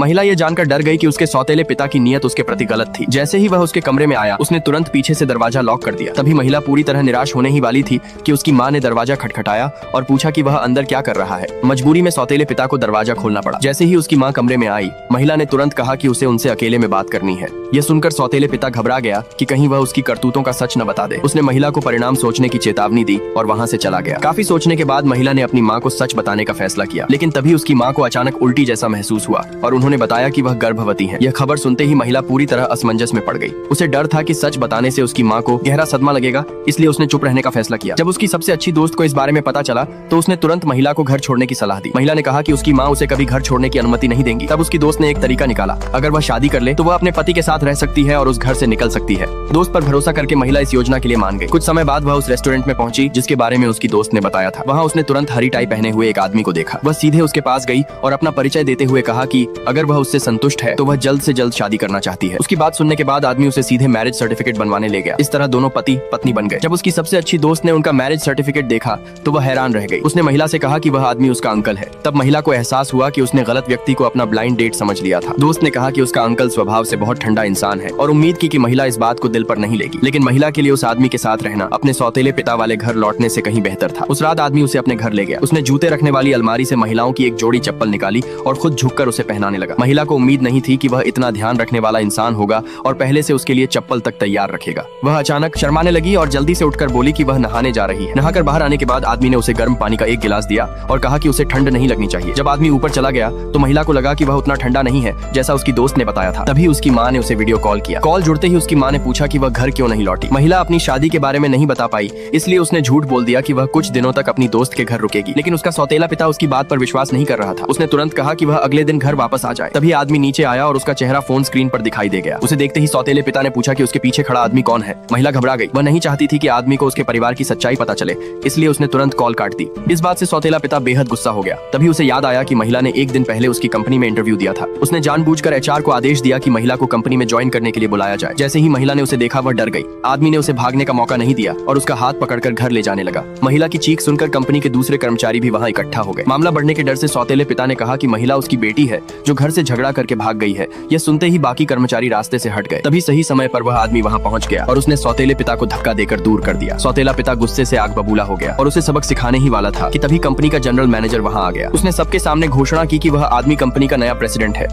महिला ये जानकर डर गई कि उसके सौतेले पिता की नीयत उसके प्रति गलत थी। जैसे ही वह उसके कमरे में आया, उसने तुरंत पीछे से दरवाजा लॉक कर दिया। तभी महिला पूरी तरह निराश होने ही वाली थी कि उसकी माँ ने दरवाजा खटखटाया और पूछा कि वह अंदर क्या कर रहा है। मजबूरी में सौतेले पिता को दरवाजा खोलना पड़ा। जैसे ही उसकी माँ कमरे में आई, महिला ने तुरंत कहा कि उसे उनसे अकेले में बात करनी है। यह सुनकर सौतेले पिता घबरा गया कि कहीं वह उसकी करतूतों का सच न बता दे। उसने महिला को परिणाम सोचने की चेतावनी दी और वहाँ से चला गया। काफी सोचने के बाद महिला ने अपनी माँ को सच बताने का फैसला किया, लेकिन तभी उसकी माँ को अचानक उल्टी जैसा महसूस हुआ और उन्होंने बताया कि वह गर्भवती है। यह खबर सुनते ही महिला पूरी तरह असमंजस में पड़ गई। उसे डर था कि सच बताने से उसकी माँ को गहरा सदमा लगेगा, इसलिए उसने चुप रहने का फैसला किया। जब उसकी सबसे अच्छी दोस्त को इस बारे में पता चला तो उसने तुरंत महिला को घर छोड़ने की सलाह दी। महिला ने कहा कि उसकी माँ उसे कभी घर छोड़ने की अनुमति नहीं देंगी। तब उसकी दोस्त ने एक तरीका निकाला, अगर वह शादी कर ले तो वह अपने पति के साथ रह सकती है और उस घर से निकल सकती है। दोस्त पर भरोसा करके महिला इस योजना के लिए मान गई। कुछ समय बाद वह उस रेस्टोरेंट में पहुंची जिसके बारे में उसकी दोस्त ने बताया था। वहाँ उसने तुरंत हरी टाई पहने हुए एक आदमी को देखा। वह सीधे उसके पास गई और अपना परिचय देते हुए कहा कि अगर वह उससे संतुष्ट है तो वह जल्द से जल्द शादी करना चाहती है। उसकी बात सुनने के बाद आदमी उसे सीधे मैरिज सर्टिफिकेट बनवाने ले गया। इस तरह दोनों पति पत्नी बन गए। जब उसकी सबसे अच्छी दोस्त ने उनका मैरिज सर्टिफिकेट देखा तो वह हैरान रह गई। उसने महिला से कहा कि वह आदमी उसका अंकल है। तब महिला को एहसास हुआ कि उसने गलत व्यक्ति को अपना ब्लाइंड डेट समझ लिया था। दोस्त ने कहा कि उसका अंकल स्वभाव से बहुत ठंडा इंसान है और उम्मीद की कि महिला इस बात को दिल पर नहीं लेगी। लेकिन महिला के लिए उस आदमी के साथ रहना अपने सौतेले पिता वाले घर लौटने से कहीं बेहतर था। उस रात आदमी उसे अपने घर ले गया। उसने जूते रखने वाली अलमारी से महिलाओं की एक जोड़ी चप्पल निकाली और खुद झुककर उसे पहनाने लगा। महिला को उम्मीद नहीं थी कि वह इतना ध्यान रखने वाला इंसान होगा और पहले से उसके लिए चप्पल तक तैयार रखेगा। वह अचानक शर्माने लगी और जल्दी से उठकर बोली कि वह नहाने जा रही है। नहाकर बाहर आने के बाद आदमी ने उसे गर्म पानी का एक गिलास दिया और कहा कि उसे ठंड नहीं लगनी चाहिए। जब आदमी ऊपर चला गया तो महिला को लगा कि वह उतना ठंडा नहीं है जैसा उसकी दोस्त ने बताया था। तभी उसकी माँ ने उसे वीडियो कॉल किया। कॉल जुड़ते ही उसकी माँ ने पूछा कि वह घर क्यों नहीं लौटी। महिला अपनी शादी के बारे में नहीं बता पाई, इसलिए उसने झूठ बोल दिया कि वह कुछ दिनों तक अपनी दोस्त के घर रुकेगी। लेकिन उसका सौतेला पिता उसकी बात पर विश्वास नहीं कर रहा था। उसने तुरंत कहा कि वह अगले दिन घर वापस आ जाए। तभी आदमी नीचे आया और उसका चेहरा फोन स्क्रीन पर दिखाई दे गया। उसे देखते ही सौतेले पिता ने पूछा कि उसके पीछे खड़ा आदमी कौन है। महिला घबरा गई। वह नहीं चाहती थी कि आदमी को उसके परिवार की सच्चाई पता चले, इसलिए उसने तुरंत कॉल काट दी। इस बात से सौतेला पिता बेहद गुस्सा हो गया। तभी उसे याद आया कि महिला ने एक दिन पहले उसकी कंपनी में इंटरव्यू दिया था। उसने जानबूझकर एचआर को आदेश दिया कि महिला को कंपनी में ज्वाइन करने के लिए बुलाया जाए। जैसे ही महिला ने उसे देखा वह डर गई। आदमी ने उसे भागने का मौका नहीं दिया और उसका हाथ पकड़कर घर ले जाने लगा। महिला की चीख सुनकर कंपनी के दूसरे कर्मचारी भी वहाँ इकट्ठा हो गए। मामला बढ़ने के डर से सौतेले पिता ने कहा कि महिला उसकी बेटी है जो घर से झगड़ा करके भाग गई है। यह सुनते ही बाकी कर्मचारी रास्ते से हट गए। तभी सही समय पर वह आदमी वहाँ पहुँच गया और उसने सौतेले पिता को धक्का देकर दूर कर दिया। सौतेला पिता गुस्से से आग बबूला हो गया और उसे सबक सिखाने ही वाला था कि तभी कंपनी का जनरल मैनेजर वहाँ आ गया। उसने सबके सामने घोषणा की कि वह आदमी कंपनी का नया प्रेसिडेंट है।